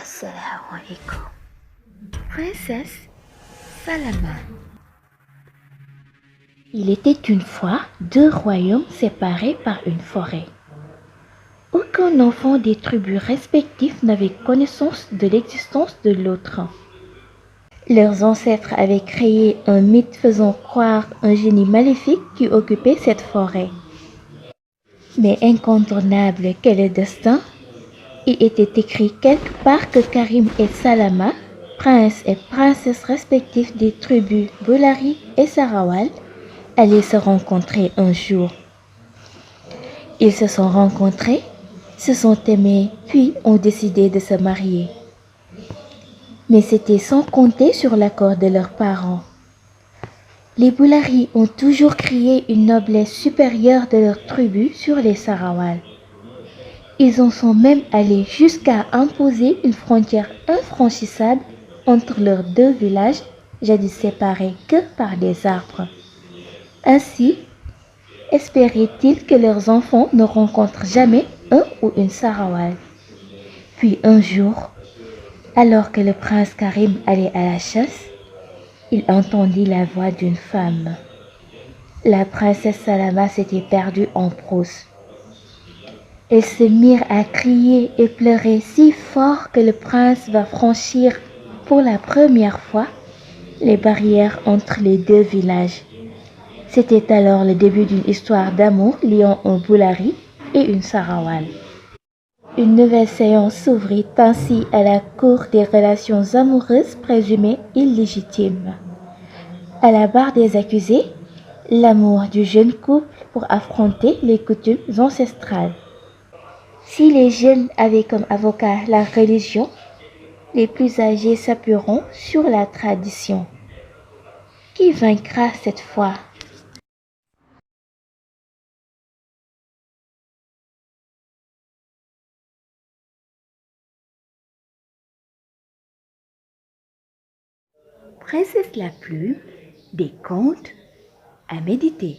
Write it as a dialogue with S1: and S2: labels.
S1: Assalamu alaikum. Princesse Salama. Il était une fois deux royaumes séparés par une forêt. Aucun enfant des tribus respectives n'avait connaissance de l'existence de l'autre. Leurs ancêtres avaient créé un mythe faisant croire un génie maléfique qui occupait cette forêt. Mais incontournable qu'est le destin, il était écrit quelque part que Karim et Salama, princes et princesses respectifs des tribus Boulari et Sarawal, allaient se rencontrer un jour. Ils se sont rencontrés, se sont aimés, puis ont décidé de se marier. Mais c'était sans compter sur l'accord de leurs parents. Les Boulari ont toujours crié une noblesse supérieure de leur tribu sur les Sarawal. Ils en sont même allés jusqu'à imposer une frontière infranchissable entre leurs deux villages, jadis séparés que par des arbres. Ainsi, espéraient-ils que leurs enfants ne rencontrent jamais un ou une Sarawal. Puis un jour, alors que le prince Karim allait à la chasse, il entendit la voix d'une femme. La princesse Salama s'était perdue en brousse. Elles se mirent à crier et pleurer si fort que le prince va franchir pour la première fois les barrières entre les deux villages. C'était alors le début d'une histoire d'amour liant un Boulari et une Sarawal. Une nouvelle séance s'ouvrit ainsi à la cour des relations amoureuses présumées illégitimes. À la barre des accusés, l'amour du jeune couple pour affronter les coutumes ancestrales. Si les jeunes avaient comme avocat la religion, les plus âgés s'appuieront sur la tradition. Qui vaincra cette fois? Princesse la plume, des contes à méditer.